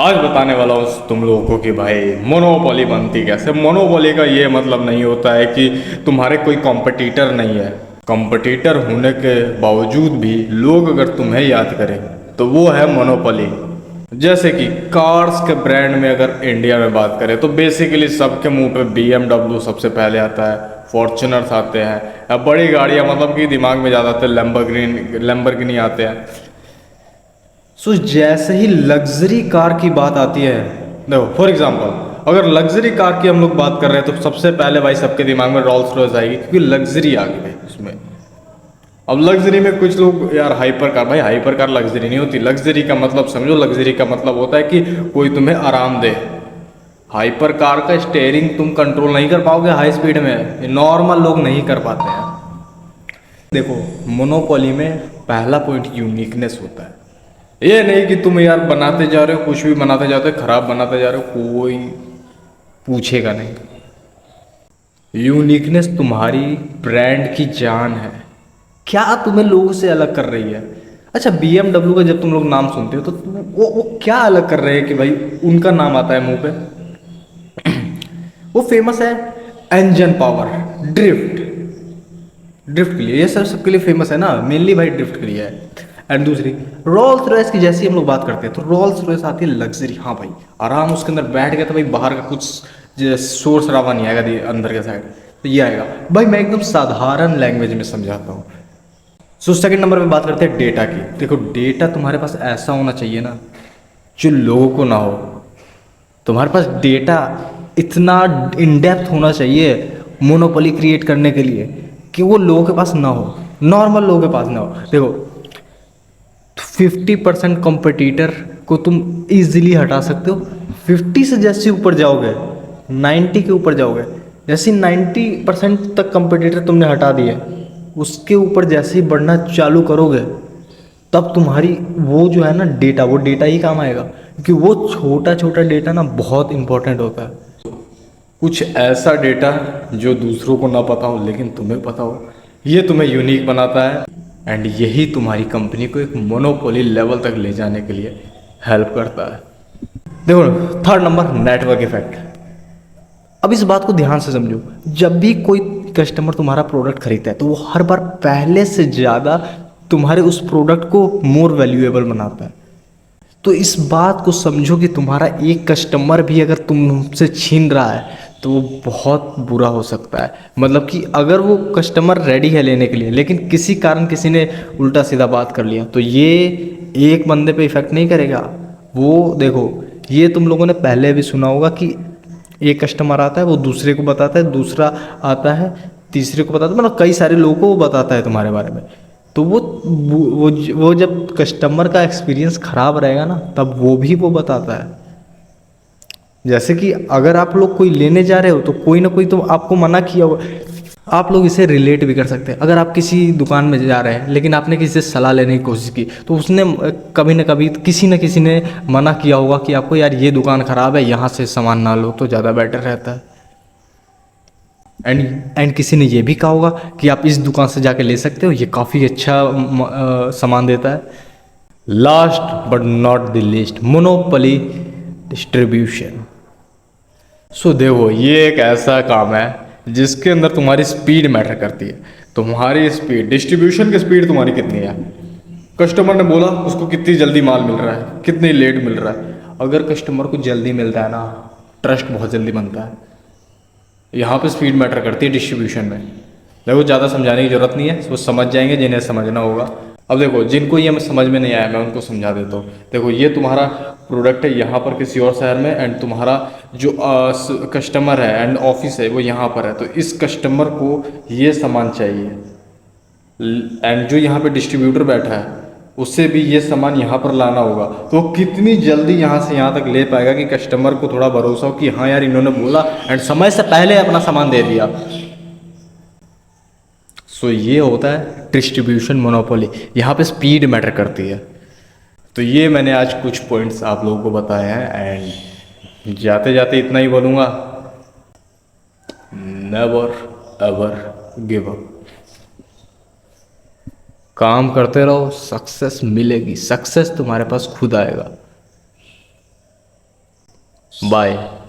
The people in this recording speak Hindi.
आज बताने वाला हूँ तुम लोगों को कि भाई मोनोपोली बनती कैसे। मोनोपोली का ये मतलब नहीं होता है कि तुम्हारे कोई कॉम्पिटिटर नहीं है। कॉम्पिटिटर होने के बावजूद भी लोग अगर तुम्हें याद करें तो वो है मोनोपोली। जैसे कि कार्स के ब्रांड में अगर इंडिया में बात करें तो बेसिकली सबके मुंह पे BMW सबसे पहले आता है, फॉर्च्यूनर्स आते हैं, या बड़ी गाड़ियाँ मतलब कि दिमाग में ज़्यादा आते हैं लैम्बोर्गिनी आते हैं। सो जैसे ही लग्जरी कार की बात आती है, देखो फॉर एग्जांपल अगर लग्जरी कार की हम लोग बात कर रहे हैं तो सबसे पहले भाई सबके दिमाग में रॉल्स रॉयस आएगी, क्योंकि लग्जरी आ गई है उसमें। अब लग्जरी में कुछ लोग यार हाइपर कार, भाई हाइपर कार लग्जरी नहीं होती। लग्जरी का मतलब समझो, लग्जरी का मतलब होता है कि कोई तुम्हें आराम दे। हाइपर कार का स्टेयरिंग तुम कंट्रोल नहीं कर पाओगे हाई स्पीड में, नॉर्मल लोग नहीं कर पाते हैं। देखो मोनोपोली में पहला पॉइंट यूनिकनेस होता है। ये नहीं कि तुम यार बनाते जा रहे हो, कुछ भी बनाते जाते हो, खराब बनाते जा रहे हो, कोई पूछेगा नहीं। यूनिकनेस तुम्हारी ब्रांड की जान है। क्या तुम्हें लोगों से अलग कर रही है? अच्छा, BMW का जब तुम लोग नाम सुनते हो तो वो क्या अलग कर रहे हैं कि भाई उनका नाम आता है मुंह पे? वो फेमस है इंजन पावर, ड्रिफ्ट। ड्रिफ्ट के लिए ये सब सबके लिए फेमस है ना, मेनली भाई ड्रिफ्ट के लिए है। एंड दूसरी रोल्स रॉयस की जैसी हम लोग बात करते हैं तो रोल्स रॉयस आती है लग्जरी। हाँ भाई, आराम उसके अंदर बैठ गया तो भाई बाहर का कुछ शोर शराबा नहीं आएगा अंदर के साइड, तो ये आएगा। भाई मैं एकदम साधारण लैंग्वेज में समझाता हूँ। सो सेकंड नंबर पे बात करते हैं डेटा की। देखो डेटा तुम्हारे पास ऐसा होना चाहिए ना जो लोगों को ना हो। तुम्हारे पास डेटा इतना इन डेप्थ होना चाहिए मोनोपोली क्रिएट करने के लिए कि वो लोगों के पास ना हो, नॉर्मल लोगों के पास ना हो। देखो 50% कॉम्पिटिटर को तुम इजीली हटा सकते हो। 50 से जैसे ऊपर जाओगे, 90 के ऊपर जाओगे, जैसे 90% तक कॉम्पिटिटर तुमने हटा दिए, उसके ऊपर जैसे ही बढ़ना चालू करोगे तब तुम्हारी वो जो है ना डेटा, वो डेटा ही काम आएगा, क्योंकि वो छोटा छोटा डेटा ना बहुत इंपॉर्टेंट होता है। कुछ ऐसा डेटा जो दूसरों को ना पता हो लेकिन तुम्हें पता हो, ये तुम्हें यूनिक बनाता है। एंड यही तुम्हारी कंपनी को एक मोनोपोली लेवल तक ले जाने के लिए हेल्प करता है। देखो थर्ड नंबर, नेटवर्क इफेक्ट। अब इस बात को ध्यान से समझो, जब भी कोई कस्टमर तुम्हारा प्रोडक्ट खरीदता है तो वो हर बार पहले से ज़्यादा तुम्हारे उस प्रोडक्ट को मोर वैल्यूएबल बनाता है। तो इस बात को समझो कि तुम्हारा एक कस्टमर भी अगर तुमसे छीन रहा है तो वो बहुत बुरा हो सकता है। मतलब कि अगर वो कस्टमर रेडी है लेने के लिए लेकिन किसी कारण किसी ने उल्टा सीधा बात कर लिया तो ये एक बंदे पे इफेक्ट नहीं करेगा। वो देखो, ये तुम लोगों ने पहले भी सुना होगा कि एक कस्टमर आता है, वो दूसरे को बताता है, दूसरा आता है तीसरे को बताता है, मतलब कई सारे लोगों को वो बताता है तुम्हारे बारे में। तो वो जब कस्टमर का एक्सपीरियंस खराब रहेगा ना तब वो भी वो बताता है। जैसे कि अगर आप लोग कोई लेने जा रहे हो तो कोई ना कोई तो आपको मना किया होगा। आप लोग इसे रिलेट भी कर सकते हैं। अगर आप किसी दुकान में जा रहे हैं लेकिन आपने किसी से सलाह लेने की कोशिश की तो उसने कभी ना कभी किसी न किसी ने मना किया होगा कि आपको यार ये दुकान ख़राब है, यहाँ से सामान ना लो तो ज़्यादा बेटर रहता है। एंड किसी ने ये भी कहा होगा कि आप इस दुकान से जाके ले सकते हो, ये काफ़ी अच्छा सामान देता है। Last but not the least, monopoly distribution. So देखो ये एक ऐसा काम है जिसके अंदर तुम्हारी स्पीड मैटर करती है। तुम्हारी स्पीड, डिस्ट्रीब्यूशन की स्पीड तुम्हारी कितनी है। कस्टमर ने बोला उसको कितनी जल्दी माल मिल रहा है, कितनी लेट मिल रहा है। अगर कस्टमर को जल्दी मिलता है ना, ट्रस्ट बहुत जल्दी बनता है। यहाँ पे स्पीड मैटर करती है डिस्ट्रीब्यूशन में। देखो ज़्यादा समझाने की ज़रूरत नहीं है, वो समझ जाएंगे जिन्हें समझना होगा। अब देखो जिनको ये समझ में नहीं आया मैं उनको समझा देता हूँ। देखो ये तुम्हारा प्रोडक्ट है यहाँ पर किसी और शहर में, एंड तुम्हारा जो कस्टमर है एंड ऑफिस है वो यहाँ पर है। तो इस कस्टमर को ये सामान चाहिए, एंड जो यहाँ पे डिस्ट्रीब्यूटर बैठा है उससे भी ये सामान यहाँ पर लाना होगा। तो वो कितनी जल्दी यहाँ से यहाँ तक ले पाएगा कि कस्टमर को थोड़ा भरोसा हो कि हाँ यार इन्होंने बोला एंड समय से पहले अपना सामान दे दिया। सो ये होता है डिस्ट्रीब्यूशन मोनोपोली। यहाँ पे स्पीड मैटर करती है। तो ये मैंने आज कुछ पॉइंट्स आप लोगों को बताए हैं, एंड जाते जाते इतना ही बोलूँगा, नेवर एवर गिव अप। काम करते रहो, सक्सेस मिलेगी। सक्सेस तुम्हारे पास खुद आएगा। बाय।